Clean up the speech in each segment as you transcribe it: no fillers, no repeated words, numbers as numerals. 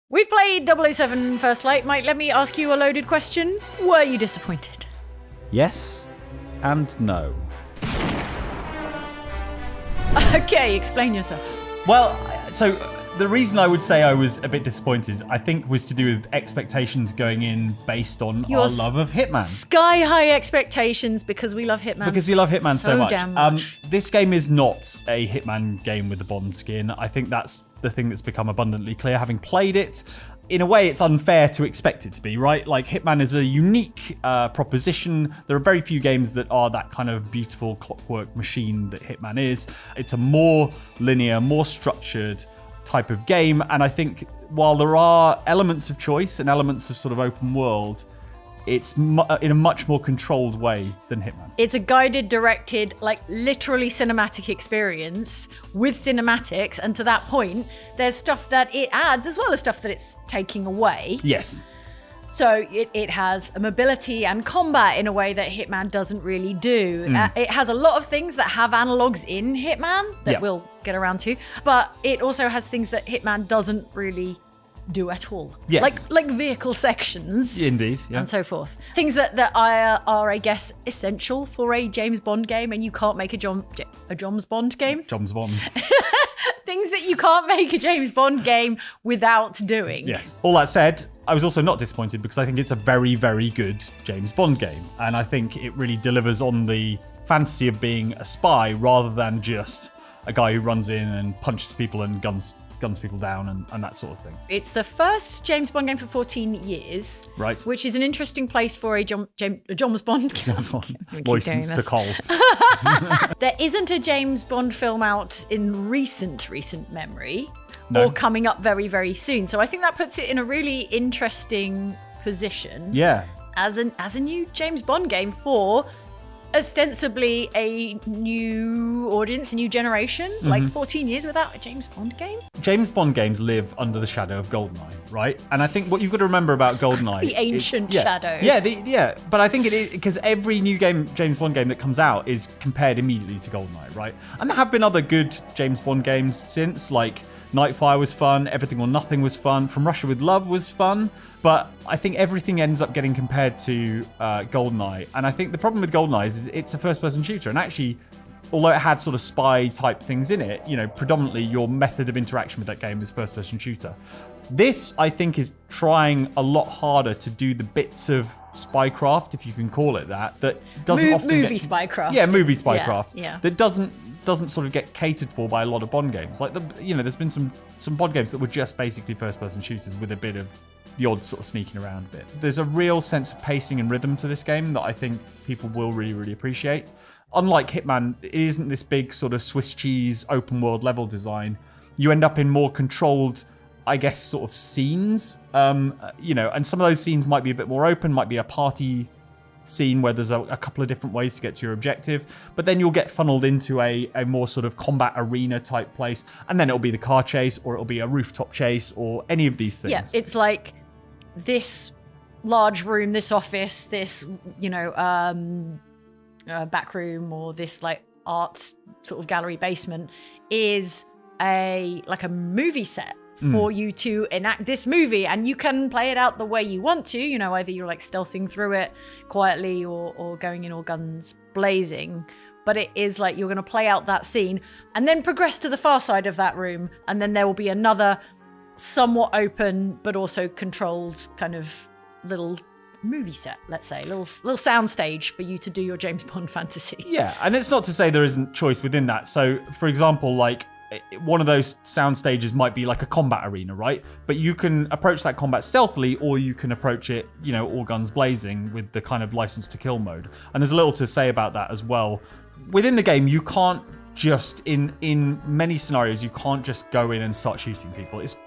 We've played 007 First Light. Mike, let me ask you a loaded question. Were you disappointed? Yes and no. Okay, explain yourself. Well, so the reason I would say I was a bit disappointed, I think, was to do with expectations going in based on our love of Hitman. Sky high expectations because we love Hitman. Because we love Hitman so much. Damn much. This game is not a Hitman game with the Bond skin. I think that's the thing that's become abundantly clear having played it. In a way, it's unfair to expect it to be, right? Like, Hitman is a unique proposition. There are very few games that are that kind of beautiful clockwork machine that Hitman is. It's a more linear, more structured type of game. And I think while there are elements of choice and elements of sort of open world, it's in a much more controlled way than Hitman. It's a guided, directed, like literally cinematic experience with cinematics. And to that point, there's stuff that it adds as well as stuff that it's taking away. Yes. So it has a mobility and combat in a way that Hitman doesn't really do. It has a lot of things that have analogs in Hitman that we'll get around to. But it also has things that Hitman doesn't really do at all. Yes. Like vehicle sections. Indeed, yeah. And so forth. Things that are, I guess, essential for a James Bond game, and you can't make a James Bond game? James Bond. Things that you can't make a James Bond game without doing. Yes. All that said, I was also not disappointed because I think it's a very, very good James Bond game. And I think it really delivers on the fantasy of being a spy rather than just a guy who runs in and punches people and guns people down and that sort of thing. It's the first James Bond game for 14 years. Right. Which is an interesting place for a James Bond game. James Bond. License to Cole. There isn't a James Bond film out in recent memory. No. Or coming up very, very soon. So I think that puts it in a really interesting position. Yeah. As a new James Bond game for ostensibly a new audience, a new generation. Like 14 years without a James Bond game. James Bond games live under the shadow of GoldenEye, right? And I think what you've got to remember about GoldenEye... the ancient shadow. Yeah, but I think it is because every new James Bond game that comes out is compared immediately to GoldenEye, right? And there have been other good James Bond games since, like Nightfire was fun, Everything or Nothing was fun, From Russia with Love was fun, but I think everything ends up getting compared to GoldenEye. And I think the problem with GoldenEye is it's a first-person shooter, and actually, although it had sort of spy-type things in it, predominantly your method of interaction with that game is first-person shooter. This, I think, is trying a lot harder to do the bits of Spycraft, if you can call it that doesn't often movie Spycraft. Yeah, movie Spycraft. Yeah. That doesn't sort of get catered for by a lot of Bond games. Like there's been some Bond games that were just basically first-person shooters with a bit of the odd sort of sneaking around bit. There's a real sense of pacing and rhythm to this game that I think people will really, really appreciate. Unlike Hitman, it isn't this big sort of Swiss cheese open world level design. You end up in more controlled, I guess, sort of scenes. And some of those scenes might be a bit more open, might be a party scene where there's a couple of different ways to get to your objective, but then you'll get funneled into a more sort of combat arena type place, and then it'll be the car chase, or it'll be a rooftop chase, or any of these things. Yeah, it's like this large room, this office, this back room, or this like art sort of gallery basement is a movie set for you to enact this movie, and you can play it out the way you want to, either you're like stealthing through it quietly or going in all guns blazing, but it is like you're going to play out that scene and then progress to the far side of that room, and then there will be another somewhat open but also controlled kind of little movie set, let's say, little sound stage for you to do your James Bond fantasy. Yeah, and it's not to say there isn't choice within that. So for example, like one of those sound stages might be like a combat arena, right? But you can approach that combat stealthily, or you can approach it, all guns blazing with the kind of license to kill mode. And there's a little to say about that as well. Within the game, you can't just, in many scenarios, you can't just go in and start shooting people. It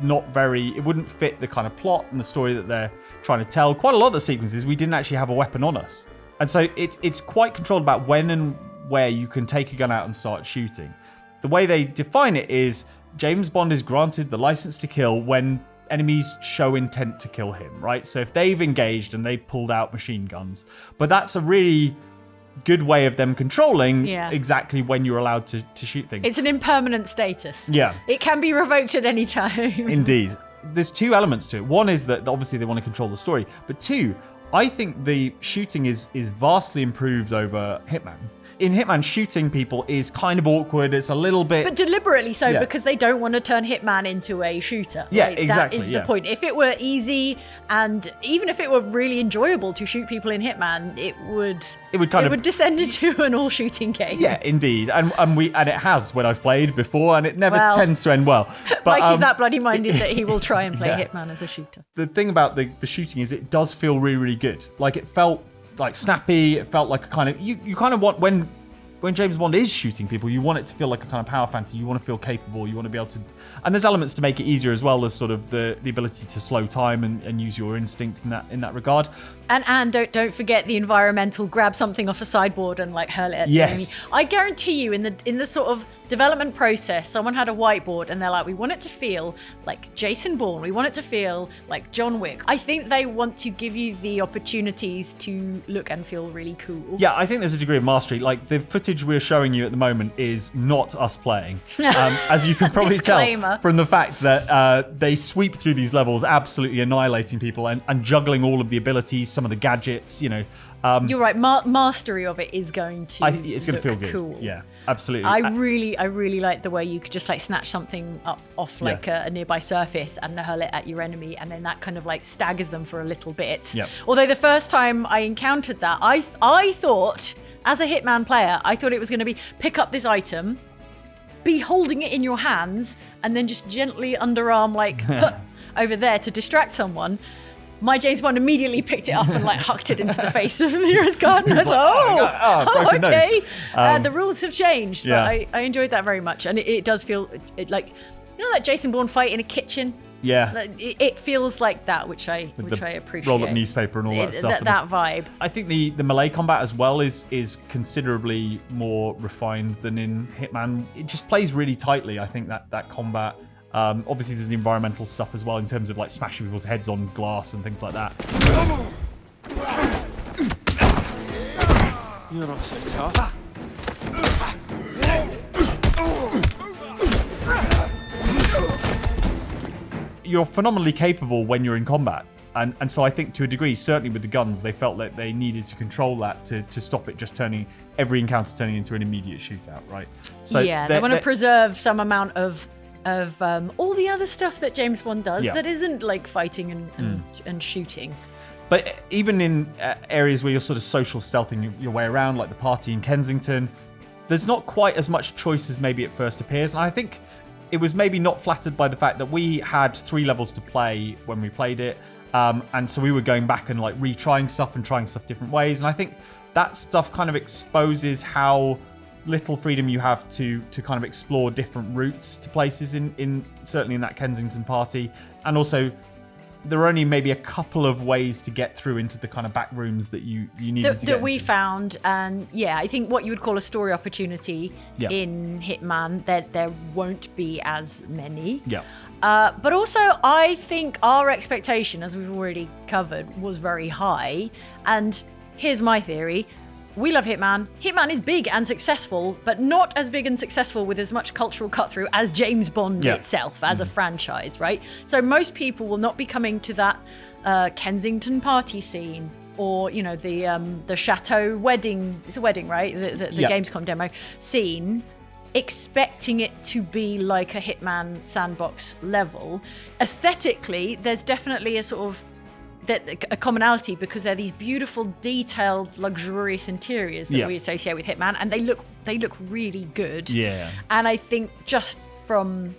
wouldn't fit the kind of plot and the story that they're trying to tell. Quite a lot of the sequences, we didn't actually have a weapon on us. And so it's quite controlled about when and where you can take a gun out and start shooting. The way they define it is James Bond is granted the license to kill when enemies show intent to kill him, right? So if they've engaged and they've pulled out machine guns, but that's a really good way of them controlling exactly when you're allowed to shoot things. It's an impermanent status. Yeah. It can be revoked at any time. Indeed. there's two elements to it. One is that obviously they want to control the story, but two, I think the shooting is vastly improved over Hitman. In Hitman, shooting people is kind of awkward. It's a little bit... But deliberately so, because they don't want to turn Hitman into a shooter. Yeah, right? exactly. That is the point. If it were easy, and even if it were really enjoyable to shoot people in Hitman, it would descend into an all-shooting game. Yeah, indeed. And it has when I've played before, and it never tends to end well. But Mikey's that bloody-minded that he will try and play Hitman as a shooter. The thing about the shooting is it does feel really, really good. Like, it felt like snappy. It felt like a kind of... You kind of want... When James Bond is shooting people, you want it to feel like a kind of power fantasy. You want to feel capable. You want to be able to... And there's elements to make it easier as well as sort of the ability to slow time and use your instincts in that regard. And don't forget the environmental grab something off a sideboard and like hurl it at the enemy. I guarantee you in the sort of development process, someone had a whiteboard and they're like, we want it to feel like Jason Bourne. We want it to feel like John Wick. I think they want to give you the opportunities to look and feel really cool. Yeah, I think there's a degree of mastery. Like, the footage we're showing you at the moment is not us playing. As you can probably tell from the fact that they sweep through these levels, absolutely annihilating people and juggling all of the abilities, some of the gadgets, you know. You're right. Mastery of it is going to it's going to feel good. Cool. Yeah, absolutely. I really like the way you could just like snatch something up off like a nearby surface and hurl it at your enemy, and then that kind of like staggers them for a little bit. Yeah. Although the first time I encountered that, I thought, as a Hitman player, I thought it was going to be pick up this item, be holding it in your hands, and then just gently underarm like over there to distract someone. My James Bond immediately picked it up and like hucked it into the face of the nearest guard. And I was like, okay. The rules have changed, but I enjoyed that very much. And it does feel like, you know that Jason Bourne fight in a kitchen? Yeah. It feels like that, which I appreciate. Roll up newspaper and all that stuff. That vibe. I think the melee combat as well is considerably more refined than in Hitman. It just plays really tightly, I think, that combat. Obviously, there's the environmental stuff as well in terms of like smashing people's heads on glass and things like that. You're not so tough. You're phenomenally capable when you're in combat. And so I think to a degree, certainly with the guns, they felt that they needed to control that to stop it just every encounter turning into an immediate shootout, right? So they want to preserve some amount of all the other stuff that James Bond does that isn't like fighting and shooting. But even in areas where you're sort of social stealthing your way around, like the party in Kensington, there's not quite as much choice as maybe it first appears. And I think it was maybe not flattered by the fact that we had 3 levels to play when we played it. And so we were going back and like retrying stuff and trying stuff different ways. And I think that stuff kind of exposes how little freedom you have to kind of explore different routes to places in certainly in that Kensington party. And also there are only maybe a couple of ways to get through into the kind of back rooms that you needed to get that we found. And I think what you would call a story opportunity in Hitman, there won't be as many. But also I think our expectation, as we've already covered, was very high. And here's my theory. We love Hitman. Hitman is big and successful, but not as big and successful with as much cultural cut-through as James Bond itself as a franchise, right? So most people will not be coming to that Kensington party scene or, you know, the Chateau wedding. It's a wedding, right? The Gamescom demo scene, expecting it to be like a Hitman sandbox level. Aesthetically, there's definitely a sort of a commonality because they're these beautiful, detailed, luxurious interiors that we associate with Hitman, and they look really good. Yeah. And I think just from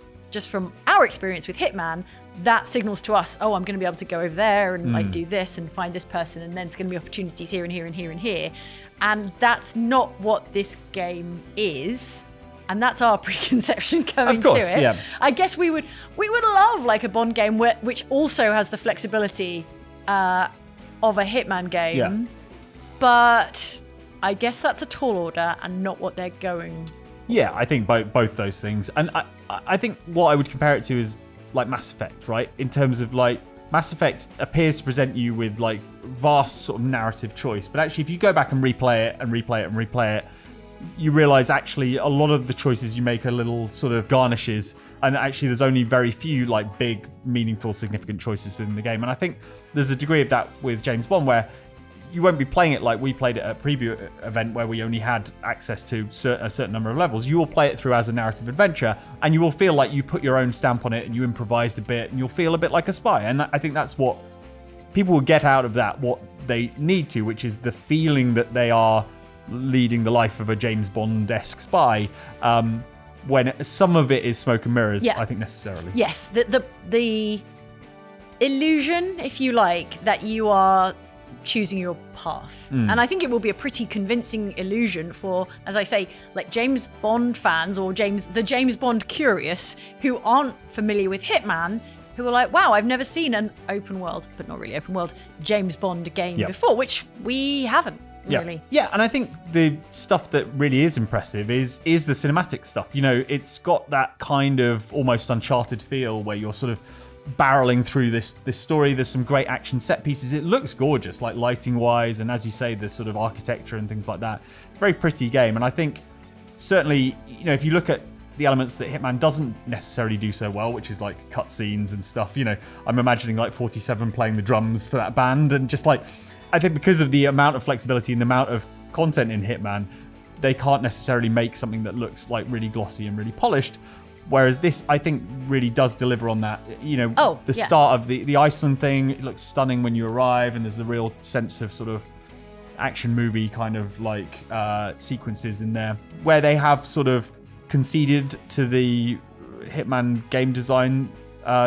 our experience with Hitman, that signals to us, oh, I'm going to be able to go over there and like do this and find this person, and then it's going to be opportunities here and here and here and here. And that's not what this game is. And that's our preconception coming to it. Yeah. I guess we would love like a Bond game which also has the flexibility of a Hitman game. Yeah. But I guess that's a tall order and not what they're going. Yeah, I think both those things. And I think what I would compare it to is like Mass Effect, right? In terms of like Mass Effect appears to present you with like vast sort of narrative choice. But actually, if you go back and replay it and replay it and replay it, you realize actually a lot of the choices you make are little sort of garnishes, and actually there's only very few like big, meaningful, significant choices within the game. And I think there's a degree of that with James Bond where you won't be playing it like we played it at a preview event where we only had access to a certain number of levels. You will play it through as a narrative adventure, and you will feel like you put your own stamp on it and you improvised a bit, and you'll feel a bit like a spy. And I think that's what people will get out of that, what they need to, which is the feeling that they are leading the life of a James Bond-esque spy, when some of it is smoke and mirrors, I think necessarily. Yes, the illusion, if you like, that you are choosing your path. And I think it will be a pretty convincing illusion for, as I say, like James Bond fans or the James Bond curious who aren't familiar with Hitman, who are like, wow, I've never seen an open world, but not really open world, James Bond game before, which we haven't really. Yeah, and I think the stuff that really is impressive is the cinematic stuff. You know, it's got that kind of almost Uncharted feel where you're sort of barreling through this story. There's some great action set pieces. It looks gorgeous, like lighting wise, and as you say, the sort of architecture and things like that. It's a very pretty game, and I think certainly, you know, if you look at the elements that Hitman doesn't necessarily do so well, which is like cutscenes and stuff, you know, I'm imagining like 47 playing the drums for that band, and just like, I think because of the amount of flexibility and the amount of content in Hitman, they can't necessarily make something that looks like really glossy and really polished. Whereas this, I think, really does deliver on that. You know, the start of the Iceland thing, it looks stunning when you arrive, and there's a real sense of sort of action movie kind of like sequences in there, where they have sort of conceded to the Hitman game design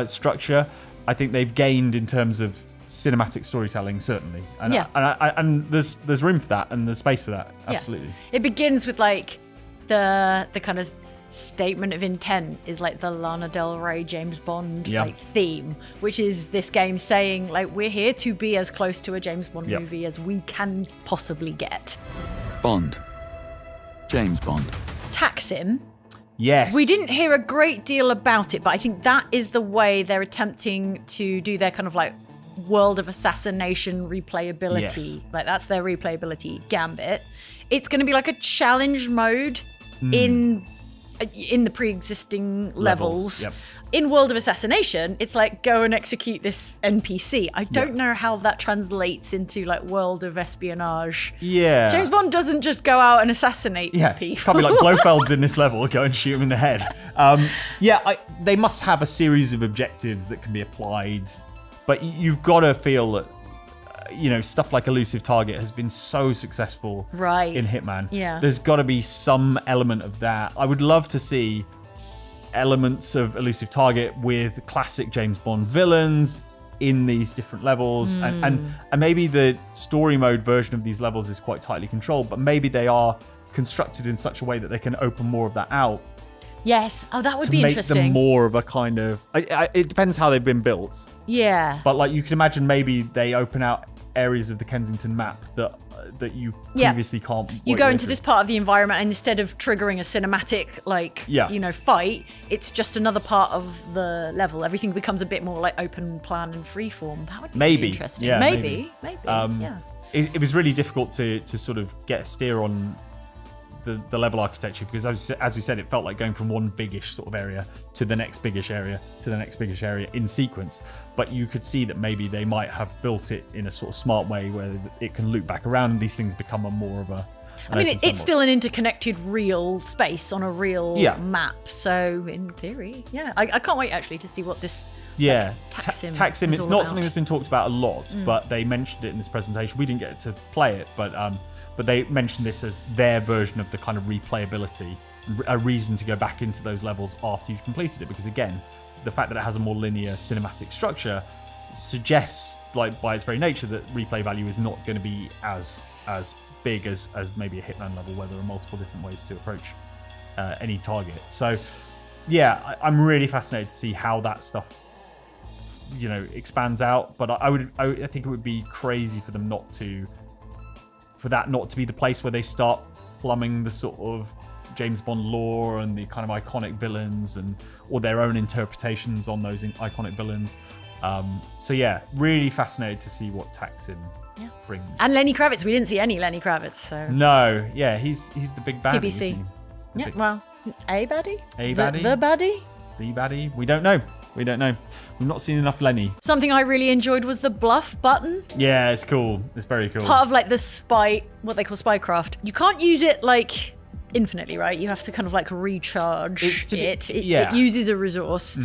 structure. I think they've gained in terms of cinematic storytelling, certainly. And and there's room for that, and there's space for that. Absolutely. It begins with like the kind of statement of intent is like the Lana Del Rey James Bond like theme, which is this game saying like, we're here to be as close to a James Bond movie as we can possibly get. Bond. James Bond. Taxim. Yes. We didn't hear a great deal about it, but I think that is the way they're attempting to do their kind of like world of assassination replayability. Like that's their replayability gambit. It's going to be like a challenge mode in the pre-existing levels. Yep. In World of Assassination, it's like go and execute this NPC. I don't know how that translates into like World of Espionage. Yeah. James Bond doesn't just go out and assassinate people. Can't be like Blofeld's in this level, go and shoot him in the head. They must have a series of objectives that can be applied, but you've got to feel that you know, stuff like Elusive Target has been so successful in Hitman. Yeah. There's got to be some element of that. I would love to see elements of Elusive Target with classic James Bond villains in these different levels. And maybe the story mode version of these levels is quite tightly controlled, but maybe they are constructed in such a way that they can open more of that out. Yes. Oh, that would be interesting. To make them more of a kind of... it depends how they've been built. Yeah. But like you can imagine maybe they open out areas of the Kensington map that you previously can't. You go into this part of the environment, and instead of triggering a cinematic fight, it's just another part of the level. Everything becomes a bit more like open plan and freeform. That would be interesting. Yeah, maybe. It was really difficult to sort of get a steer on the level architecture, because as we said, it felt like going from one biggish sort of area to the next biggish area to the next biggish area in sequence. But you could see that maybe they might have built it in a sort of smart way where it can loop back around and these things become a more of a... I mean, it's still an interconnected real space on a real map. So in theory, I can't wait actually to see what this... Taxim it's not something that's been talked about a lot, but they mentioned it in this presentation. We didn't get to play it, but they mentioned this as their version of the kind of replayability, a reason to go back into those levels after you've completed it. Because again, the fact that it has a more linear cinematic structure suggests, like by its very nature, that replay value is not going to be as big as maybe a Hitman level, where there are multiple different ways to approach any target. So yeah, I'm really fascinated to see how that stuff expands out. But I think it would be crazy for them for that not to be the place where they start plumbing the sort of James Bond lore and the kind of iconic villains or their own interpretations on those iconic villains. So yeah, really fascinated to see what Taxim brings. And Lenny Kravitz. We didn't see any Lenny Kravitz, so. No, yeah, he's the big baddie. TBC. Isn't he? Yeah, well, a baddie? A baddie? The baddie? The baddie? We don't know. We've not seen enough Lenny. Something I really enjoyed was the bluff button. Yeah, it's cool. It's very cool. Part of like the what they call Spycraft. You can't use it like infinitely, right? You have to kind of like recharge it. It uses a resource.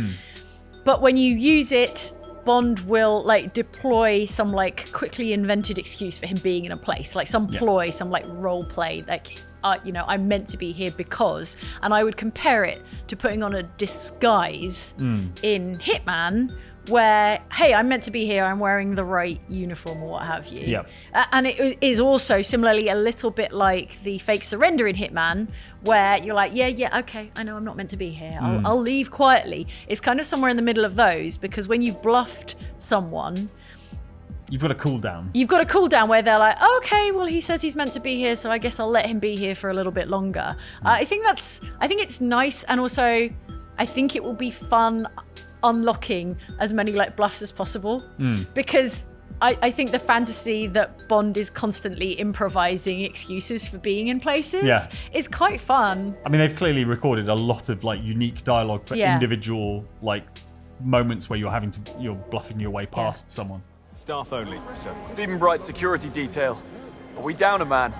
But when you use it, Bond will like deploy some like quickly invented excuse for him being in a place, like some ploy, some like role play, like I'm meant to be here because, and I would compare it to putting on a disguise in Hitman, where, hey, I'm meant to be here, I'm wearing the right uniform or what have you. Yeah. And it is also similarly a little bit like the fake surrender in Hitman, where you're like, yeah, okay, I know I'm not meant to be here. I'll leave quietly. It's kind of somewhere in the middle of those, because when you've bluffed someone, you've got a cooldown. You've got a cooldown where they're like, oh, okay, well, he says he's meant to be here, so I guess I'll let him be here for a little bit longer. I think it's nice, and also I think it will be fun unlocking as many like bluffs as possible, because I think the fantasy that Bond is constantly improvising excuses for being in places is quite fun. I mean, they've clearly recorded a lot of like unique dialogue for individual like moments where you're bluffing your way past someone. Staff only, sir. Stephen Bright's security detail. Are we down a man?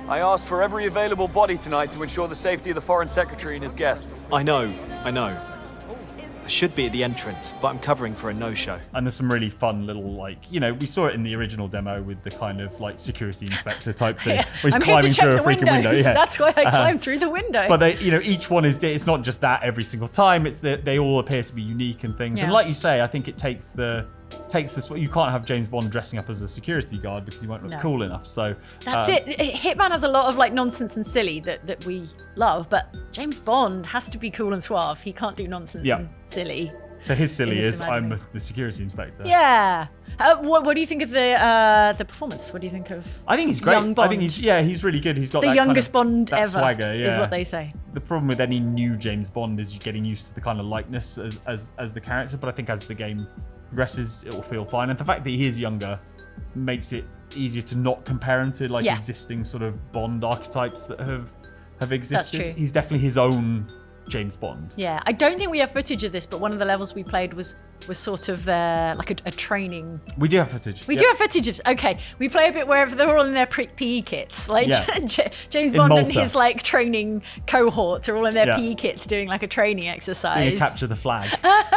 I asked for every available body tonight to ensure the safety of the Foreign Secretary and his guests. I know. I should be at the entrance, but I'm covering for a no-show. And there's some really fun little, like, we saw it in the original demo with the kind of like security inspector type thing. Where he's climbing through a freaking window. Yeah. That's why I climbed through the window. But they, each one it's not just that every single time. It's that they all appear to be unique and things. And like you say, I think it takes this. You can't have James Bond dressing up as a security guard because he won't look cool enough. So that's it. Hitman has a lot of like nonsense and silly that we love, but James Bond has to be cool and suave. He can't do nonsense and silly. So his silly is I'm the security inspector. Yeah. What do you think of the performance? What do you think of? I think he's great. Young Bond? I think he's really good. He's got the that youngest kind of, Bond that ever. Swagger, is what they say. The problem with any new James Bond is you're getting used to the kind of likeness as the character. But I think as the game progresses, it will feel fine. And the fact that he is younger makes it easier to not compare him to like existing sort of Bond archetypes that have existed. That's true. He's definitely his own James Bond. Yeah, I don't think we have footage of this, but one of the levels we played was sort of like a training. We do have footage. We do have footage of. Okay, we play a bit where they're all in their PE kits, like James Bond and his like training cohort are all in their PE kits doing like a training exercise. Doing a capture the flag.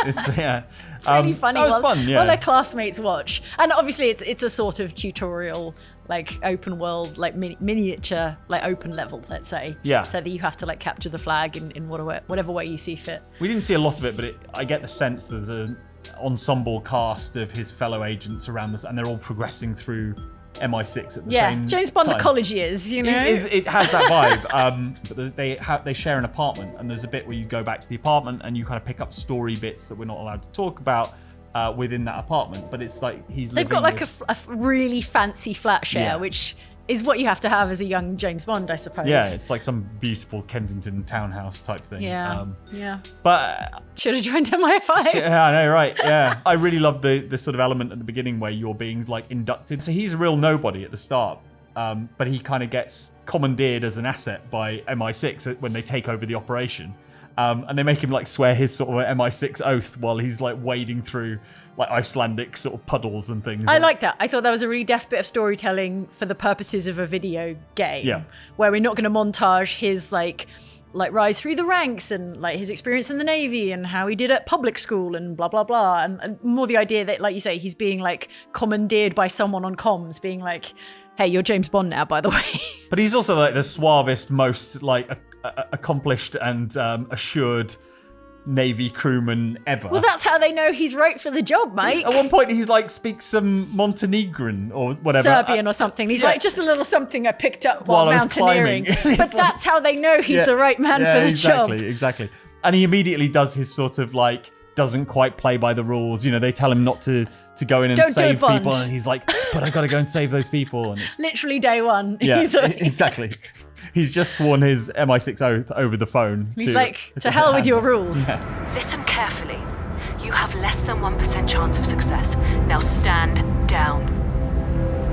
It's really funny. That was fun. Yeah. While their classmates watch, and obviously it's a sort of tutorial, like open world, like miniature, like open level, let's say. Yeah. So that you have to like capture the flag in whatever way you see fit. We didn't see a lot of it, but I get the sense there's an ensemble cast of his fellow agents around this, and they're all progressing through MI6 at the same time. James Bond, the college years, It has that vibe. But they share an apartment, and there's a bit where you go back to the apartment and you kind of pick up story bits that we're not allowed to talk about within that apartment. But it's like they've got like a really fancy flat share, which is what you have to have as a young James Bond, I suppose. Yeah, it's like some beautiful Kensington townhouse type thing. Yeah, But should have joined MI5. Yeah, I know, right? Yeah, I really love the sort of element at the beginning where you're being like inducted. So he's a real nobody at the start, but he kind of gets commandeered as an asset by MI6 when they take over the operation. And they make him like swear his sort of MI6 oath while he's like wading through like Icelandic sort of puddles and things. I like that. I thought that was a really deft bit of storytelling for the purposes of a video game. Yeah. Where we're not going to montage his like rise through the ranks and like his experience in the Navy and how he did at public school and blah, blah, blah. And more the idea that, like you say, he's being like commandeered by someone on comms being like, hey, you're James Bond now, by the way. But he's also like the suavest, most like accomplished and assured Navy crewman ever. Well, that's how they know he's right for the job, mate. At one point, he's like speaks some Montenegrin or whatever, Serbian or something. He's like, just a little something I picked up while mountaineering. But that's how they know he's the right man for the job. Exactly. And he immediately does his sort of like doesn't quite play by the rules. They tell him not to go in and save people, and he's like, but I gotta go and save those people. And it's literally day one. Yeah, exactly. He's just sworn his MI6 oath over the phone. He's like, to hell with your rules. Yeah. Listen carefully. You have less than 1% chance of success. Now stand down.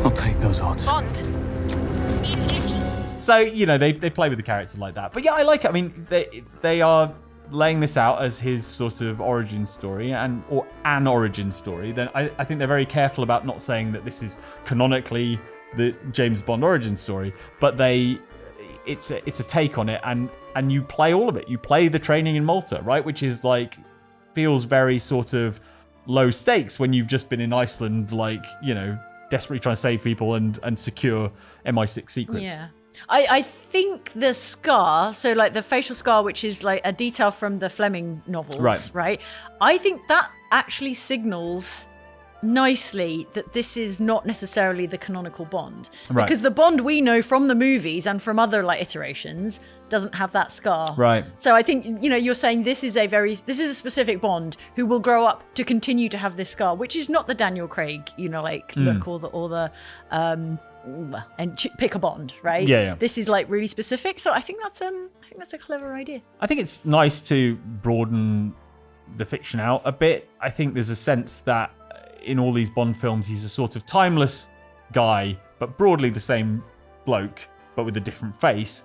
I'll take those odds. Bond. So, you know, they play with the character like that. But yeah, I like it. I mean, they are laying this out as his sort of origin story or an origin story. Then I think they're very careful about not saying that this is canonically the James Bond origin story, but it's a take on it, and you play all of it. You play the training in Malta, right? Which is like, feels very sort of low stakes when you've just been in Iceland, like, you know, desperately trying to save people and secure MI6 secrets. Yeah. I think the scar, so like the facial scar, which is like a detail from the Fleming novels, right? I think that actually signals nicely that this is not necessarily the canonical Bond. Right. Because the Bond we know from the movies and from other like iterations doesn't have that scar. Right. So I think, you know, you're saying this is a specific Bond who will grow up to continue to have this scar, which is not the Daniel Craig, you know, like look or the and pick a Bond, right? Yeah. This is like really specific. So I think that's a clever idea. I think it's nice to broaden the fiction out a bit. I think there's a sense that in all these Bond films, he's a sort of timeless guy, but broadly the same bloke, but with a different face.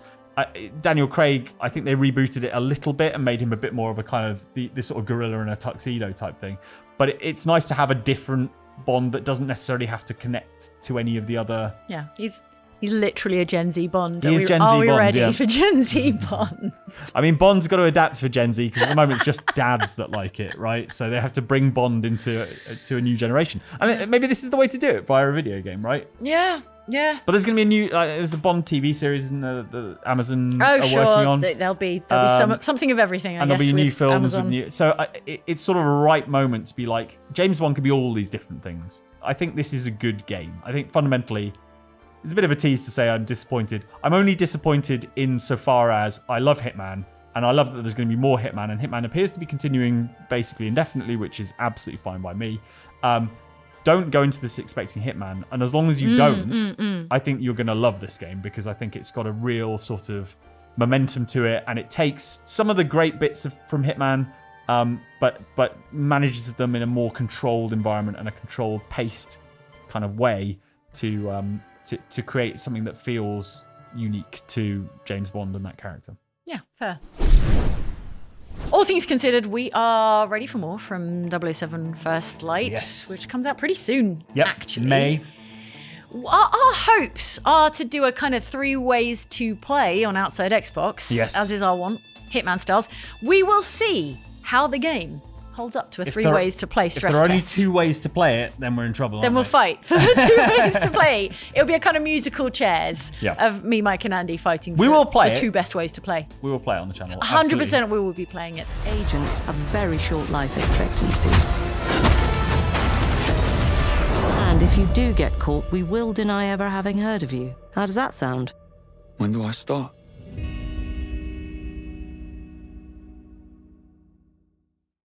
Daniel Craig, I think they rebooted it a little bit and made him a bit more of a kind of this sort of gorilla in a tuxedo type thing. But it's nice to have a different Bond that doesn't necessarily have to connect to any of the other. Yeah, he's literally a Gen Z Bond. He is Gen Z Are we Bond, ready yeah. for Gen Z Bond? I mean, Bond's got to adapt for Gen Z because at the moment it's just dads that like it, right? So they have to bring Bond into a new generation. And maybe this is the way to do it via a video game, right? Yeah. But there's going to be there's a Bond TV series, isn't there, that Amazon Oh, are sure. working on. There'll be something of everything, I and guess, there'll be new with films Amazon. with new. So it's sort of a right moment to be like, James Bond could be all these different things. I think this is a good game. I think fundamentally, it's a bit of a tease to say I'm disappointed. I'm only disappointed insofar as I love Hitman, and I love that there's going to be more Hitman, and Hitman appears to be continuing basically indefinitely, which is absolutely fine by me. Don't go into this expecting Hitman, and as long as you don't, I think you're going to love this game because I think it's got a real sort of momentum to it, and it takes some of the great bits from Hitman, but manages them in a more controlled environment and a controlled, paced kind of way to create something that feels unique to James Bond and that character. Yeah, fair. All things considered, we are ready for more from 007 First Light, Yes. which comes out pretty soon, Yep, actually. May. Our hopes are to do a kind of 3 ways to play on Outside Xbox, Yes. as is our want, Hitman styles. We will see how the game holds up to a 3 ways to play stress If there are only test. 2 ways to play it, then we're in trouble. Then we'll aren't we? fight for the 2 ways to play. It'll be a kind of musical chairs Yeah. of me, Mike, and Andy fighting We for will play the it. 2 best ways to play. We will play it on the channel. 100% we will be playing it. Agents have very short life expectancy. And if you do get caught, we will deny ever having heard of you. How does that sound? When do I start?